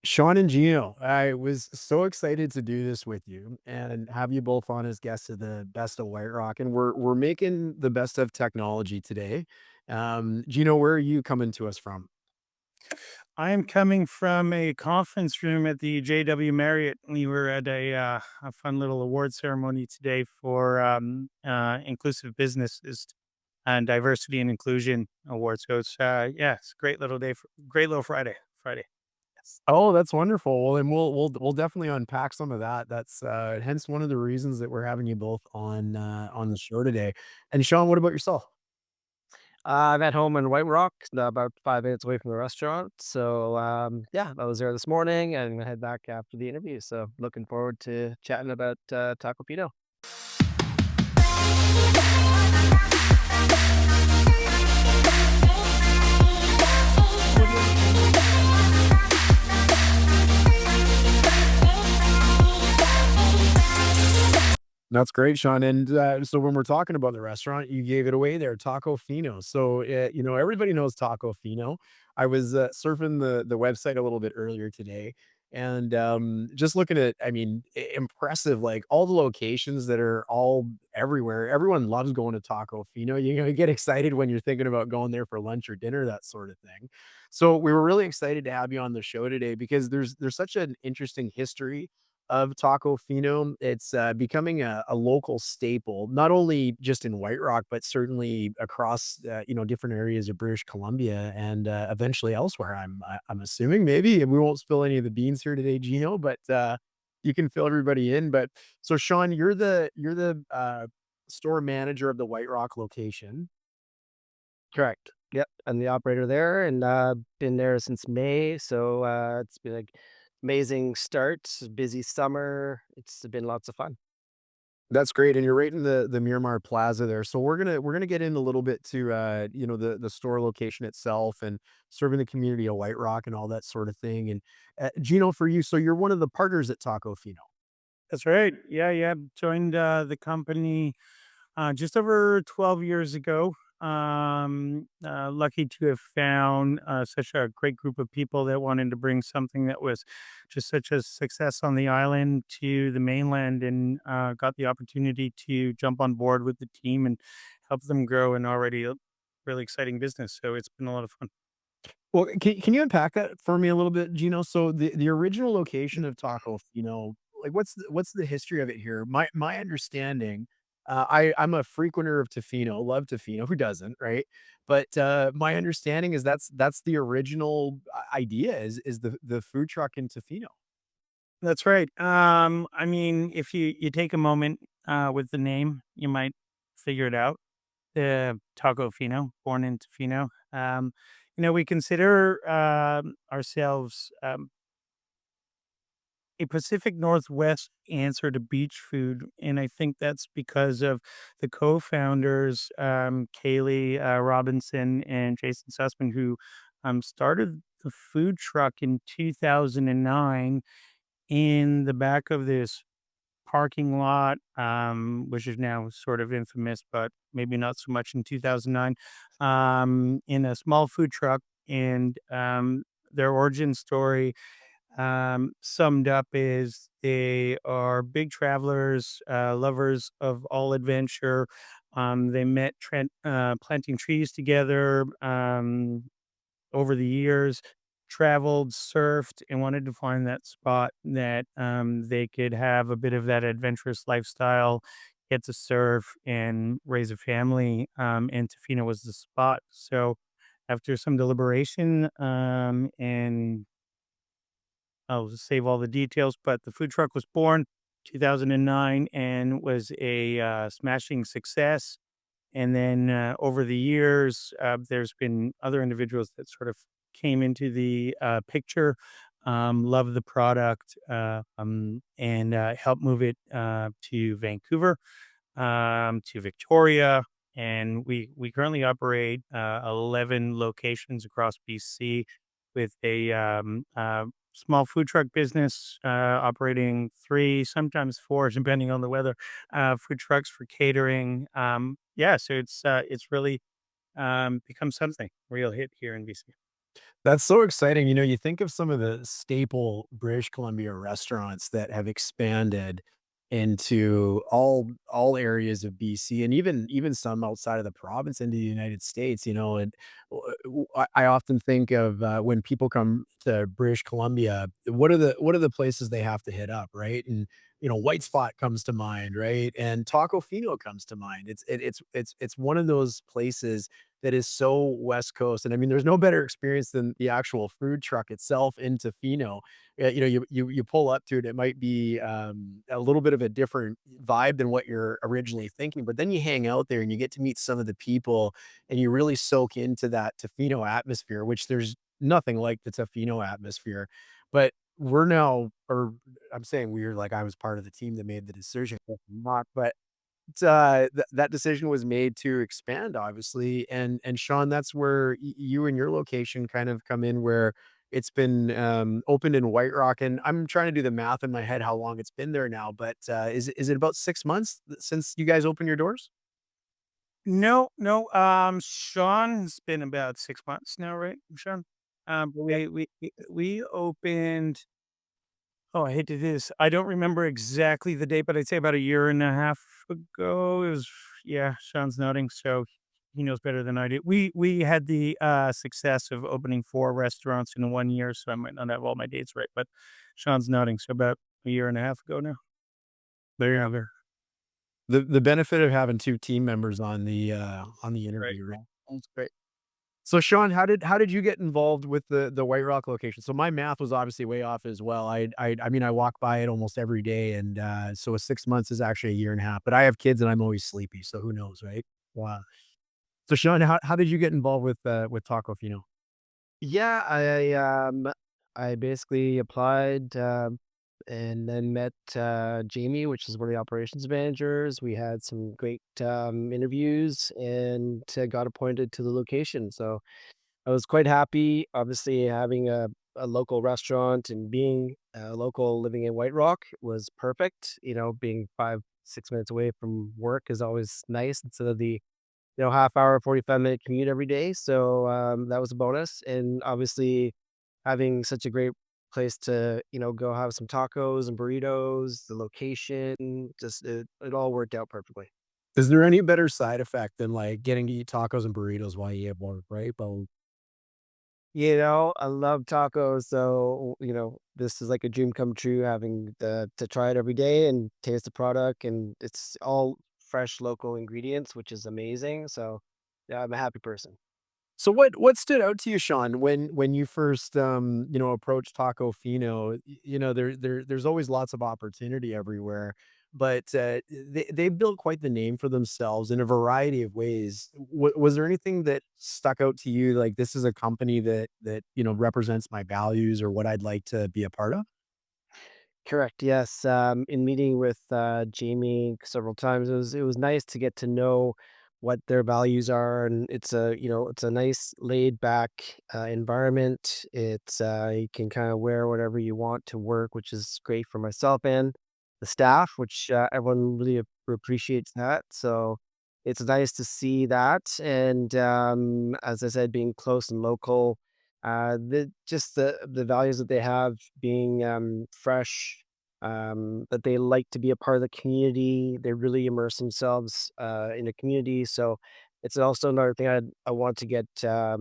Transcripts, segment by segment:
Sean and Gino, I was so excited to do this with you and have you both on as guests of the Best of White Rock. And we're making the best of technology today. Gino, where are you coming to us from? I am coming from a conference room at the JW Marriott. We were at a fun little award ceremony today for inclusive businesses and diversity and inclusion awards. So it's a great little day, great little Friday. Friday. Yes. Oh, that's wonderful. Well, and we'll definitely unpack some of that. That's hence one of the reasons that we're having you both on the show today. And Sean, what about yourself? I'm at home in White Rock, about 5 minutes away from the restaurant. So, yeah, I was there this morning and I'm gonna head back after the interview. So, looking forward to chatting about Tacofino. That's great, Sean. And so when we're talking about the restaurant, you gave it away there, Tacofino. So everybody knows Tacofino. I was surfing the website a little bit earlier today, and just looking at, I mean, impressive, like all the locations that are all everywhere. Everyone loves going to Tacofino. You get excited when you're thinking about going there for lunch or dinner, that sort of thing. So we were really excited to have you on the show today because there's such an interesting history of Tacofino. It's becoming a local staple, not only just in White Rock, but certainly across different areas of British Columbia and eventually elsewhere. I'm assuming maybe, and we won't spill any of the beans here today, Gino, but you can fill everybody in. But so Sean, you're the store manager of the White Rock location. Correct. Yep. I'm the operator there and been there since May. So, it's been like amazing start, busy summer. It's been lots of fun. That's great, and you're right in the Miramar Plaza there. So we're gonna get in a little bit to the store location itself and serving the community of White Rock and all that sort of thing. And Gino, for you, so you're one of the partners at Tacofino. That's right. Yeah, yeah. Joined the company just over 12 years ago. Lucky to have found such a great group of people that wanted to bring something that was just such a success on the island to the mainland, and got the opportunity to jump on board with the team and help them grow an already really exciting business. So it's been a lot of fun. Well, can you unpack that for me a little bit, Gino? So the original location of Tacofino, like what's the history of it here? My understanding, I'm a frequenter of Tofino, love Tofino, who doesn't, right? But my understanding is that's the original idea is the food truck in Tofino. That's right. I mean, if you take a moment with the name, you might figure it out. The Tacofino, born in Tofino. We consider ourselves a Pacific Northwest answer to beach food, and I think that's because of the co-founders, Kaylee Robinson and Jason Sussman, who started the food truck in 2009 in the back of this parking lot, which is now sort of infamous, but maybe not so much in 2009, in a small food truck. And their origin story, summed up, is they are big travelers, lovers of all adventure. They met planting trees together. Over the years, traveled, surfed, and wanted to find that spot that, they could have a bit of that adventurous lifestyle, get to surf, and raise a family, and Tofino was the spot. So, after some deliberation, and I'll just save all the details, but the food truck was born 2009 and was a, smashing success. And then, over the years, there's been other individuals that sort of came into the, picture, loved the product, and, helped move it, to Vancouver, to Victoria, and we currently operate, 11 locations across BC with a, small food truck business, operating 3, sometimes 4, depending on the weather, food trucks for catering. Yeah, so it's really, become something real hit here in BC. That's so exciting. You know, you think of some of the staple British Columbia restaurants that have expanded into all areas of BC and even some outside of the province into the United States, you know, and I often think of when people come to British Columbia, what are the places they have to hit up, right? And you know, White Spot comes to mind, right? And Tacofino comes to mind. It's one of those places that is so West Coast, and I mean, there's no better experience than the actual food truck itself in Tofino. You know, you pull up to it, it might be, a little bit of a different vibe than what you're originally thinking, but then you hang out there and you get to meet some of the people, and you really soak into that Tofino atmosphere, which there's nothing like the Tofino atmosphere. But we're now or I'm saying we're like I was part of the team that made the decision, not, but that decision was made to expand, obviously, and Sean, that's where you and your location kind of come in, where it's been opened in White Rock, and I'm trying to do the math in my head how long it's been there now, but is it about 6 months since you guys opened your doors? No, no, Sean's been about 6 months now, right, Sean? But we opened. Oh, I hate to do this. I don't remember exactly the date, but I'd say about a year and a half ago. It was, yeah, Sean's nodding, so he knows better than I do. We had the success of opening 4 restaurants in 1 year, so I might not have all my dates right, but Sean's nodding, so about a year and a half ago now. There you have it. The benefit of having 2 team members on the Right, interview, right? right. That's great. So, Sean, how did you get involved with the White Rock location? So my math was obviously way off as well. I mean, I walk by it almost every day, and, so a 6 months is actually a year and a half, but I have kids and I'm always sleepy, so who knows, right? Wow. So, Sean, how did you get involved with Tacofino? Yeah, I basically applied, and then met, Jamie, which is one of the operations managers. We had some great, interviews and, got appointed to the location. So I was quite happy, obviously, having a local restaurant and being a local living in White Rock was perfect. You know, being 5, 6 minutes away from work is always nice instead of the, half hour, 45-minute commute every day. So, that was a bonus. And obviously, having such a great place to, go have some tacos and burritos, the location, just it all worked out perfectly. Is there any better side effect than, like, getting to eat tacos and burritos while you eat work, right? But I love tacos, so, this is like a dream come true having the to try it every day and taste the product, and it's all fresh local ingredients, which is amazing. So, yeah, I'm a happy person. so what stood out to you, Sean, when you first, you know, approached Tacofino? You know, there's always lots of opportunity everywhere, but, they built quite the name for themselves in a variety of ways. Was there anything that stuck out to you, like, "This is a company that, you know, represents my values or what I'd like to be a part of?" Correct. Yes. In meeting with Jamie several times, it was nice to get to know what their values are, and it's a nice laid back environment. It's you can kind of wear whatever you want to work, which is great for myself and the staff, which everyone really appreciates that. So it's nice to see that, and as I said, being close and local, the values that they have being fresh, that they like to be a part of the community. They really immerse themselves in the community. So it's also another thing I want to get to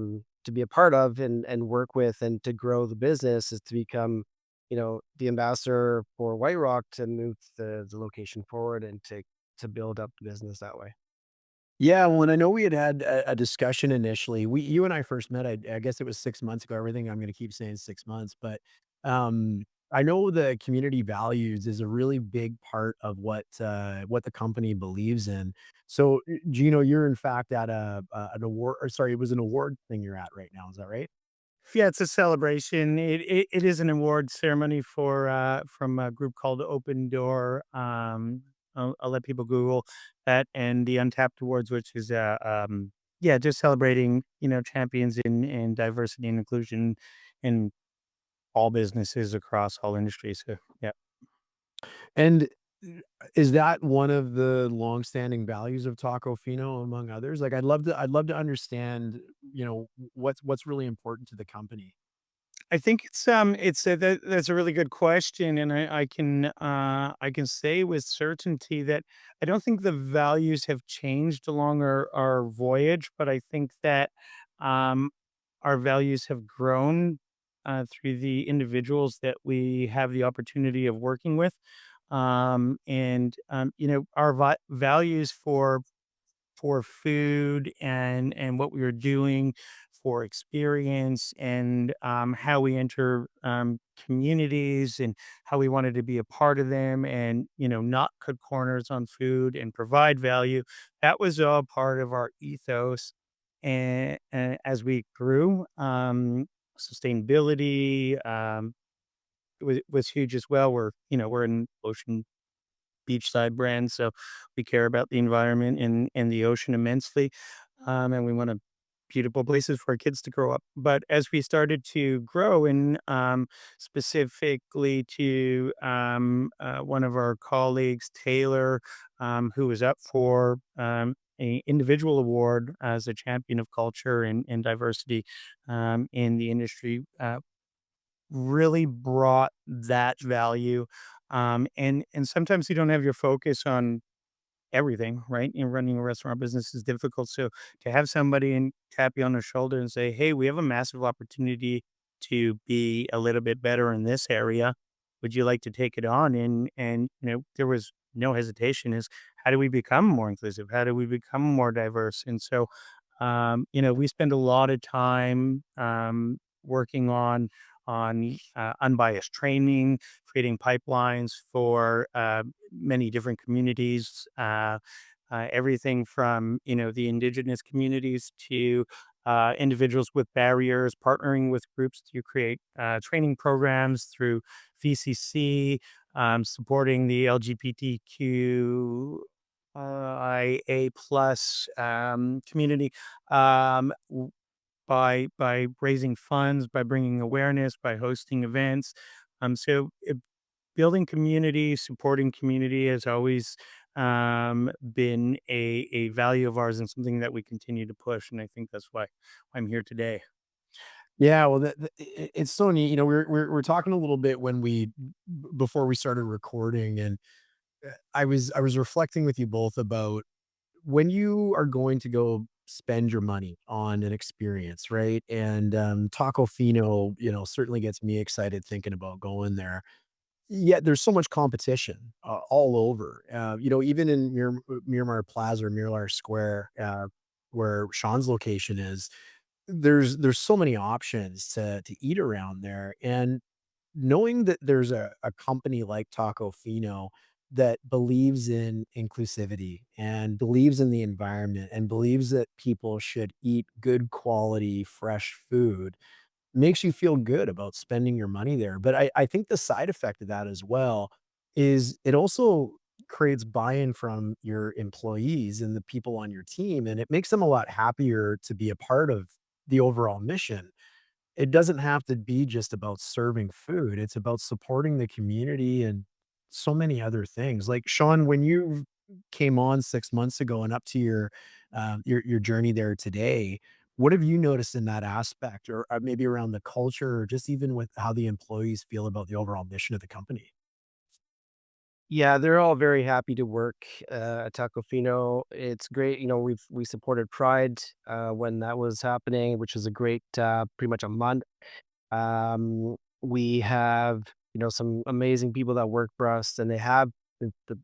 be a part of and work with and to grow the business is to become, the ambassador for White Rock to move the location forward and to build up the business that way. Yeah, well, and I know we had a discussion initially. You and I first met, I guess it was 6 months ago. Everything I'm gonna keep saying 6 months, but, I know the community values is a really big part of what the company believes in. So, Gino, you're in fact at an award or sorry, it was an award thing you're at right now, is that right? Yeah, it's a celebration. It is an award ceremony for, from a group called Open Door. I'll let people Google that, and the Untapped Awards, which is, yeah, just celebrating, champions in diversity and inclusion in all businesses across all industries, so, yeah. And Is that one of the longstanding values of Tacofino among others? Like, I'd love to understand, what's really important to the company. I think it's a that's a really good question, and I can say with certainty that I don't think the values have changed along our voyage, but I think that, um, our values have grown, through the individuals that we have the opportunity of working with, our values for food and what we were doing for experience and how we enter communities and how we wanted to be a part of them and not cut corners on food and provide value. That was all part of our ethos. And as we grew, sustainability was huge as well. We're an ocean beachside brand, so we care about the environment and the ocean immensely, and we want a beautiful places for our kids to grow up. But as we started to grow, and specifically to one of our colleagues, Taylor, who was up for a individual award as a champion of culture and diversity in the industry, really brought that value. And sometimes you don't have your focus on everything, right? And running a restaurant business is difficult. So to have somebody and tap you on the shoulder and say, "Hey, we have a massive opportunity to be a little bit better in this area. Would you like to take it on?" And there was no hesitation. Is how do we become more inclusive? How do we become more diverse? And so, we spend a lot of time working on unbiased training, creating pipelines for many different communities, everything from the indigenous communities to individuals with barriers, partnering with groups to create training programs through VCC, supporting the LGBTQ. IA plus community, by raising funds, by bringing awareness, by hosting events. Building community, supporting community has always been a value of ours and something that we continue to push. And I think that's why I'm here today. Yeah, well, it's so neat. We're talking a little bit before we started recording, and I was reflecting with you both about when you are going to go spend your money on an experience, right? And Tacofino, certainly gets me excited thinking about going there. Yet there's so much competition all over. Even in Miramar Plaza or Miramar Square, where Sean's location is, there's so many options to eat around there, and knowing that there's a company like Tacofino that believes in inclusivity and believes in the environment and believes that people should eat good quality fresh food makes you feel good about spending your money there. But I think the side effect of that as well is it also creates buy-in from your employees and the people on your team, and it makes them a lot happier to be a part of the overall mission. It doesn't have to be just about serving food, it's about supporting the community and so many other things. Like, Sean, when you came on 6 months ago and up to your journey there today, what have you noticed in that aspect or, maybe around the culture or just even with how the employees feel about the overall mission of the company? Yeah, they're all very happy to work at Tacofino. It's great. We supported Pride when that was happening, which was a great, pretty much a month. We have, some amazing people that work for us, and the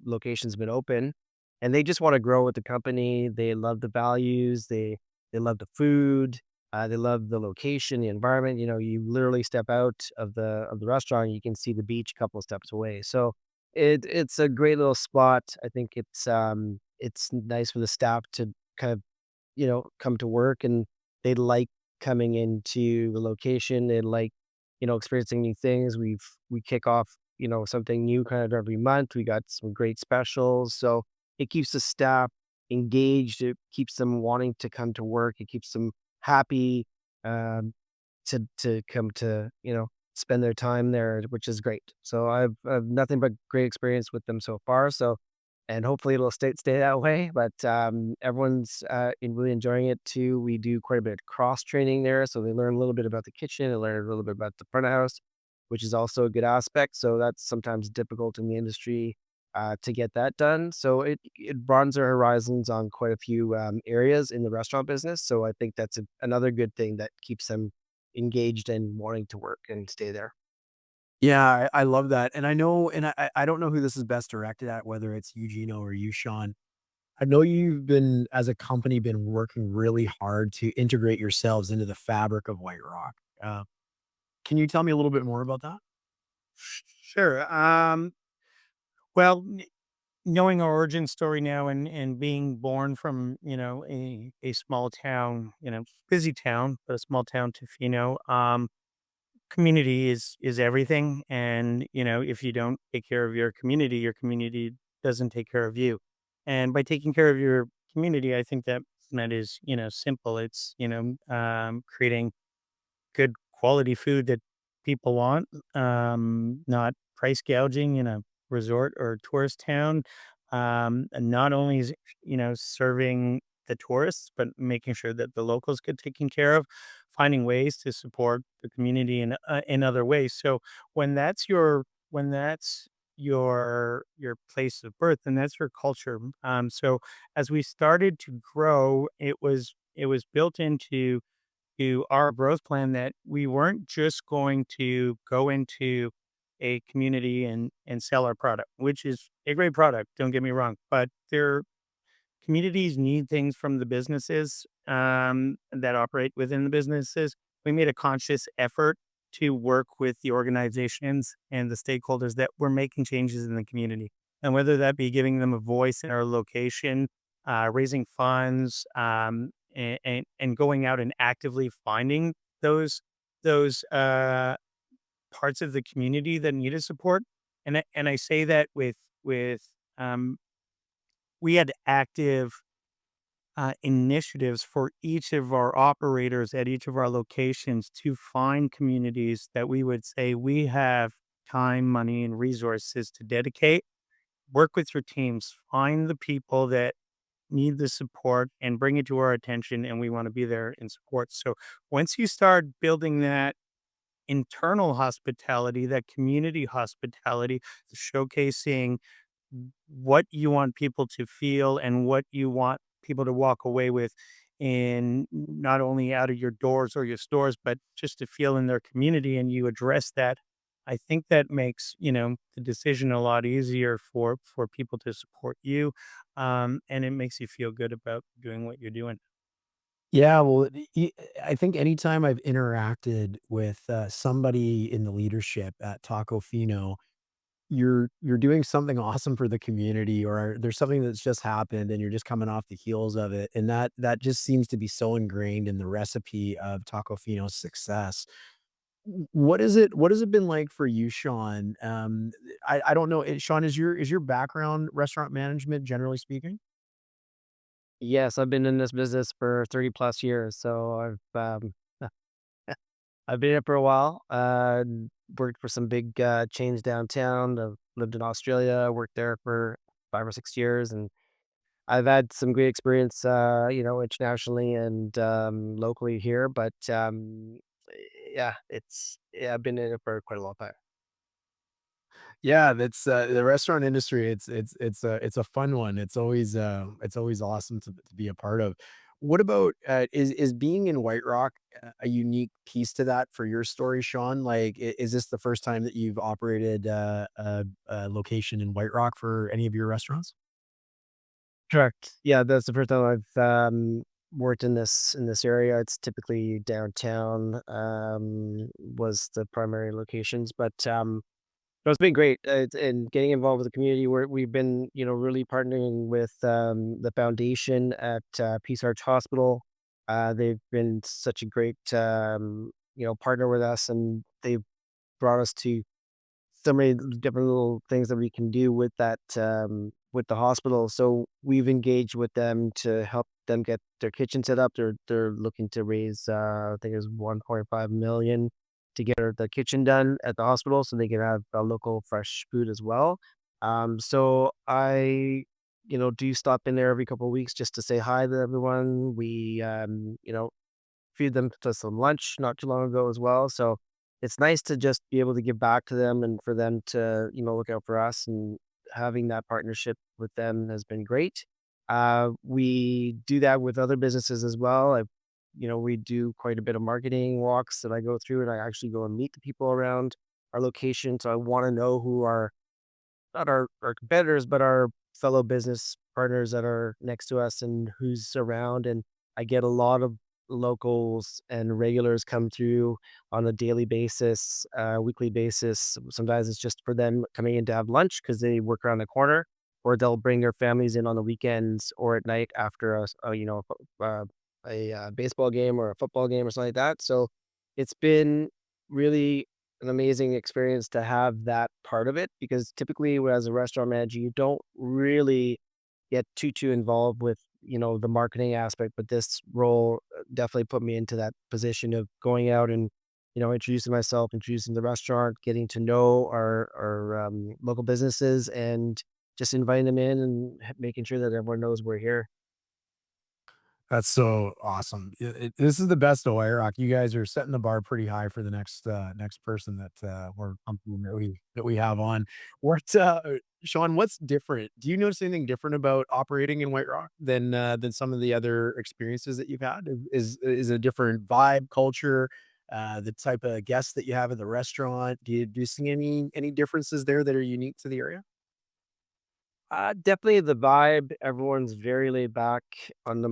location's been open, and they just want to grow with the company. They love the values. They love the food. They love the location, the environment. You literally step out of the restaurant, you can see the beach a couple of steps away. So it's a great little spot. I think it's nice for the staff to kind of come to work, and they like coming into the location. They like, experiencing new things. We kick off, something new kind of every month. We got some great specials. So it keeps the staff engaged. It keeps them wanting to come to work. It keeps them happy um, to come to, spend their time there, which is great. So I've nothing but great experience with them so far. So, and hopefully it'll stay that way. But everyone's really enjoying it too. We do quite a bit of cross training there, so they learn a little bit about the kitchen, they learn a little bit about the front of house, which is also a good aspect. So that's sometimes difficult in the industry to get that done. So it broadens our horizons on quite a few areas in the restaurant business. So I think that's another good thing that keeps them engaged and wanting to work and stay there. Yeah, I love that, and I know and I don't know who this is best directed at, whether it's you, Gino, or you, Sean. I know you've been, as a company, been working really hard to integrate yourselves into the fabric of White Rock. Can you tell me a little bit more about that? Sure. Well, knowing our origin story now and being born from, a small town, busy town, but a small town, Tofino, community is everything. And, if you don't take care of your community doesn't take care of you. And by taking care of your community, I think that is, simple. It's, creating good quality food that people want, not price gouging in a resort or tourist town. And not only is, serving the tourists, but making sure that the locals get taken care of, finding ways to support the community in other ways. So when that's your place of birth, and that's your culture. So as we started to grow, it was built into our growth plan that we weren't just going to go into a community and sell our product, which is a great product, don't get me wrong, but their communities need things from the businesses that operate within the businesses. We made a conscious effort to work with the organizations and the stakeholders that were making changes in the community. And whether that be giving them a voice in our location, raising funds, and going out and actively finding those parts of the community that needed support. And I say that with um, we had active initiatives for each of our operators at each of our locations to find communities that we would say we have time, money, and resources to dedicate. Work with your teams, find the people that need the support and bring it to our attention, and we want to be there in support. So once you start building that internal hospitality, that community hospitality, showcasing what you want people to feel and what you want people to walk away with, in not only out of your doors or your stores, but just to feel in their community, and you address that. I think that makes, the decision a lot easier for people to support you. And it makes you feel good about doing what you're doing. Yeah, well, I think anytime I've interacted with somebody in the leadership at Tacofino, you're doing something awesome for the community, or there's something that's just happened and you're just coming off the heels of it, and that just seems to be so ingrained in the recipe of Tacofino's success. What has it been like for you, Sean? I don't know, Sean, is your background restaurant management, generally speaking? Yes, I've been in this business for 30 plus years, so I've been here for a while. Worked for some big chains downtown. I've lived in Australia, worked there for 5 or 6 years, and I've had some great experience, internationally and locally here. But yeah, I've been in it for quite a long time. Yeah, that's, the restaurant industry, it's a fun one. It's always awesome to be a part of. What about, is being in White Rock a unique piece to that for your story, Sean? Like, is this the first time that you've operated, a location in White Rock for any of your restaurants? Correct. Yeah, that's the first time I've worked in this area. It's typically downtown was the primary locations, but no, it's been great, and getting involved with the community. We've been, really partnering with the foundation at Peace Arch Hospital. They've been such a great, partner with us, and they've brought us to so many different little things that we can do with the hospital. So we've engaged with them to help them get their kitchen set up. They're looking to raise, I think it's 1.5 million. to get the kitchen done at the hospital so they can have local fresh food as well. So I, do stop in there every couple of weeks just to say hi to everyone. We, feed them to some lunch not too long ago as well. So it's nice to just be able to give back to them and for them to, look out for us, and having that partnership with them has been great. We do that with other businesses as well. We do quite a bit of marketing walks that I go through, and I actually go and meet the people around our location. So I want to know who are not our competitors, but our fellow business partners that are next to us and who's around. And I get a lot of locals and regulars come through on a daily basis, weekly basis. Sometimes it's just for them coming in to have lunch because they work around the corner, or they'll bring their families in on the weekends or at night after a baseball game or a football game or something like that. So it's been really an amazing experience to have that part of it, because typically as a restaurant manager, you don't really get too involved with, the marketing aspect, but this role definitely put me into that position of going out and, introducing myself, introducing the restaurant, getting to know our local businesses, and just inviting them in and making sure that everyone knows we're here. That's so awesome. This is the best of White Rock. You guys are setting the bar pretty high for the next person that we're that we have on. What Sean, what's different? Do you notice anything different about operating in White Rock than some of the other experiences that you've had? Is it a different vibe, culture, the type of guests that you have at the restaurant? Do you see any differences there that are unique to the area? Definitely the vibe. Everyone's very laid back on the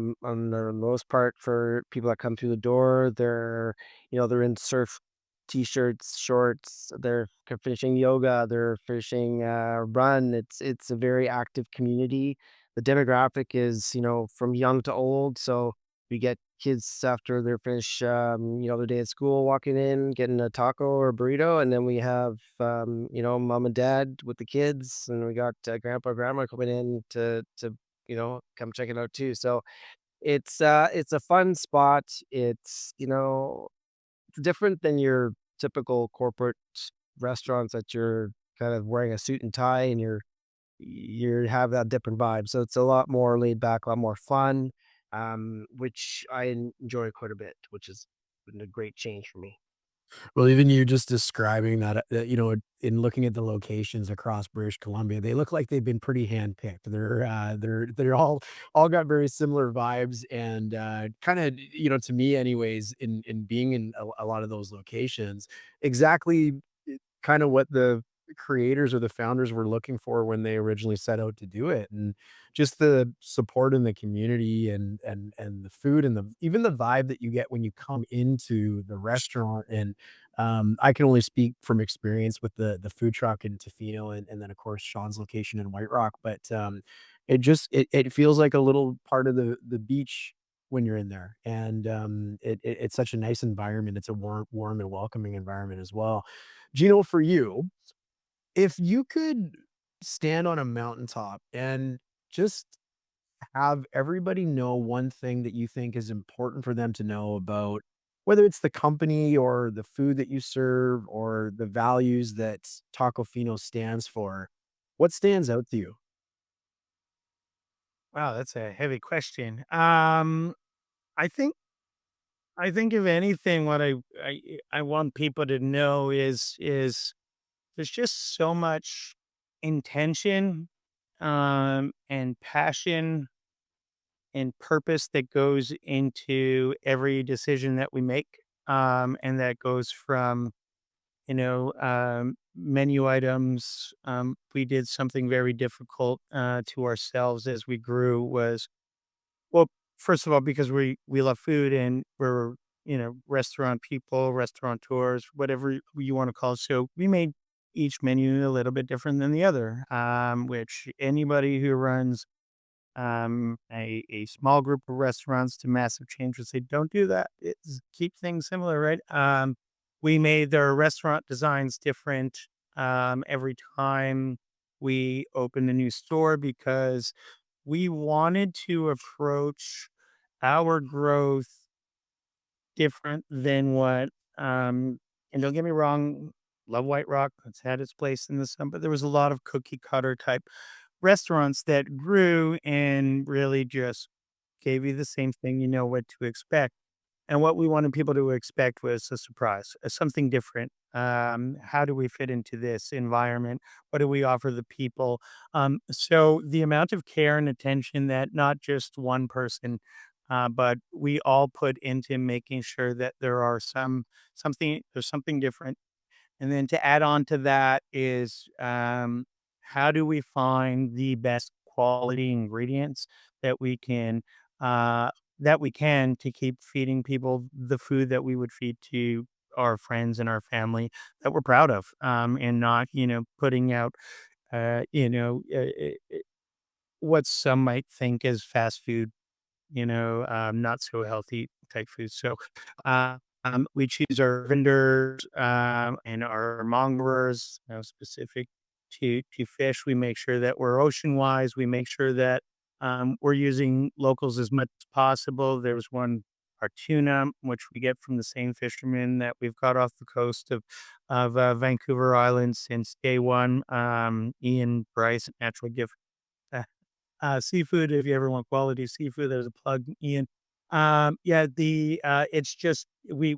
most part. For people that come through the door, they're in surf t-shirts, shorts. They're finishing yoga. They're finishing run. It's a very active community. The demographic is, from young to old. So we get kids after they're finished, their day at school, walking in, getting a taco or a burrito, and then we have, mom and dad with the kids, and we got grandpa, grandma coming in to come check it out too. So it's a fun spot. It's different than your typical corporate restaurants that you're kind of wearing a suit and tie and you have that different vibe. So it's a lot more laid back, a lot more fun, which I enjoy quite a bit, which has been a great change for me. Well, even you just describing that, in looking at the locations across British Columbia, they look like they've been pretty handpicked. They're all got very similar vibes and, kinda, to me anyways, in being in a lot of those locations, exactly kinda what the creators or the founders were looking for when they originally set out to do it, and just the support in the community and the food and even the vibe that you get when you come into the restaurant, and, I can only speak from experience with the food truck in Tofino and then, of course, Sean's location in White Rock, but, it feels like a little part of the beach when you're in there, and, it's such a nice environment. It's a warm and welcoming environment as well. Gino, for you, if you could stand on a mountaintop and just have everybody know one thing that you think is important for them to know about whether it's the company or the food that you serve or the values that Tacofino stands for, what stands out to you? Wow, that's a heavy question. I think I think if anything, what I want people to know is there's just so much intention, and passion and purpose that goes into every decision that we make, and that goes from, menu items. We did something very difficult to ourselves as we grew. Was Well, first of all, because we love food and we're, restaurant people, restaurateurs, whatever you want to call it. So we made each menu a little bit different than the other, which anybody who runs a small group of restaurants to massive chains would say, don't do that. Keep things similar, right? We made their restaurant designs different every time we opened a new store, because we wanted to approach our growth different than what, And don't get me wrong, love White Rock. It's had its place in the sun, but there was a lot of cookie cutter type restaurants that grew and really just gave you the same thing, you know what to expect. And what we wanted people to expect was a surprise, something different. How do we fit into this environment? What do we offer the people? So the amount of care and attention that not just one person, but we all put into making sure that there's something different. And then to add on to that is, how do we find the best quality ingredients that we can, uh, to keep feeding people the food that we would feed to our friends and our family that we're proud of, and not, putting out, what some might think is fast food, not so healthy type foods. So, we choose our vendors, and our mongers, specific to fish. We make sure that we're ocean wise. We make sure that we're using locals as much as possible. There's one, our tuna, which we get from the same fishermen that we've got off the coast of Vancouver Island since day one. Ian Bryce, Natural Gift seafood. If you ever want quality seafood, there's a plug, Ian. Yeah, it's just we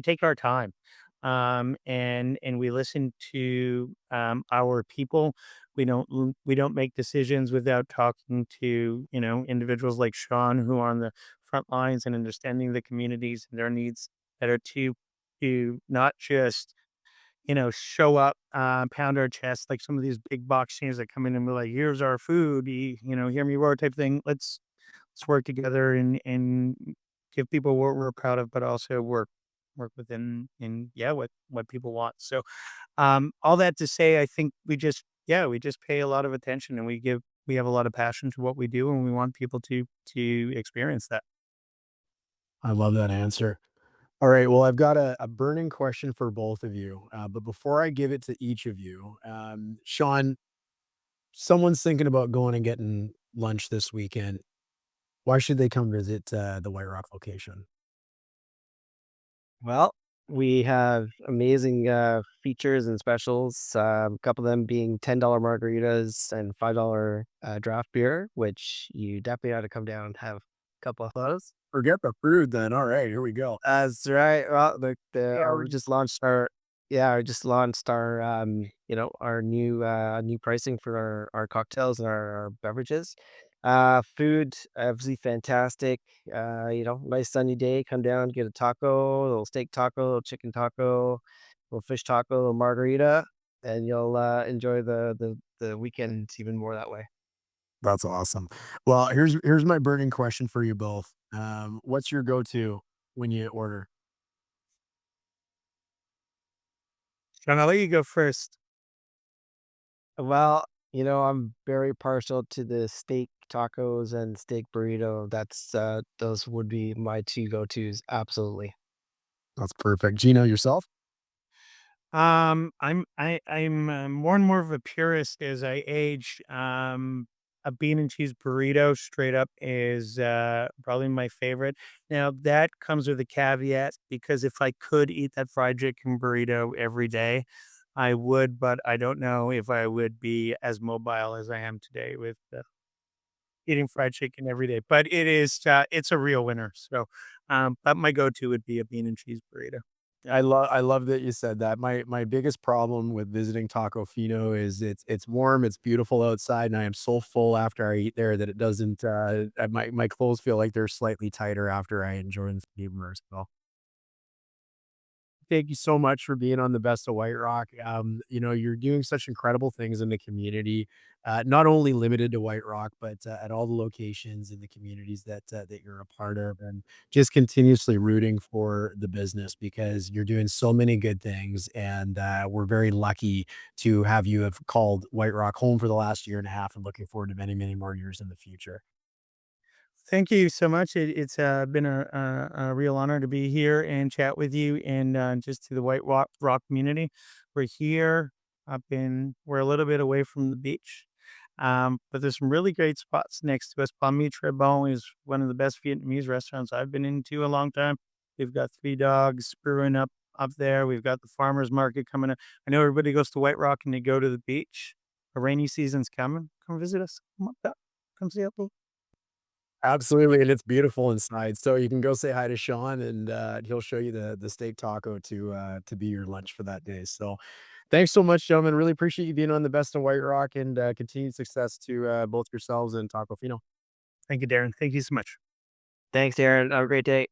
take our time, and we listen to our people. We don't make decisions without talking to individuals like Sean who are on the front lines and understanding the communities and their needs that are to not just show up, pound our chest like some of these big box chains that come in and be like, "Here's our food, hear me roar," type thing. Let's work together and give people what we're proud of, but also work within in yeah what people want. So, all that to say, I think we just pay a lot of attention and we have a lot of passion to what we do, and we want people to experience that. I love that answer. All right. Well, I've got a burning question for both of you. But before I give it to each of you, Sean, someone's thinking about going and getting lunch this weekend. Why should they come visit the White Rock location? Well, we have amazing features and specials. A couple of them being $10 margaritas and $5 draft beer, which you definitely ought to come down and have a couple of those. Forget the food then. All right, here we go. That's right. Well, Yeah, we just launched our yeah, we just launched our our new pricing for our cocktails and our beverages. Food obviously fantastic. Nice sunny day. Come down, get a taco, a little steak taco, a little chicken taco, a little fish taco, a little margarita, and you'll enjoy the weekend even more that way. that's awesome. Well, here's my burning question for you both. What's your go-to when you order? Sean, I'll let you go first. Well, I'm very partial to the steak tacos and steak burrito. Those would be my 2 go-tos, absolutely. That's perfect. Gino, yourself? I'm more and more of a purist as I age. A bean and cheese burrito straight up is probably my favorite. Now that comes with a caveat because if I could eat that fried chicken burrito every day, I would, but I don't know if I would be as mobile as I am today with eating fried chicken every day. But it's a real winner. So, but my go-to would be a bean and cheese burrito. I love that you said that. My biggest problem with visiting Tacofino is it's warm, it's beautiful outside, and I am so full after I eat there that it doesn't my clothes feel like they're slightly tighter after I enjoy the steamer as well. Thank you so much for being on the Best of White Rock. You're doing such incredible things in the community, not only limited to White Rock, but at all the locations in the communities that you're a part of, and just continuously rooting for the business because you're doing so many good things, and we're very lucky to have you have called White Rock home for the last year and a half, and looking forward to many, many more years in the future. Thank you so much. It's been a real honor to be here and chat with you and just to the Rock community. We're here we're a little bit away from the beach, but there's some really great spots next to us. Palmy Trebon is one of the best Vietnamese restaurants I've been into a long time. We've got three dogs brewing up up there. We've got the farmers market coming up. I know everybody goes to White Rock and they go to the beach. The rainy season's coming. Come visit us. Come up, come see us. Absolutely, and it's beautiful inside, so you can go say hi to Sean, and, he'll show you the steak taco to be your lunch for that day, so, thanks so much, gentlemen, really appreciate you being on the Best of White Rock, and, continued success to, both yourselves and Tacofino. Thank you, Darren. Thank you so much. Thanks, Aaron. Have a great day.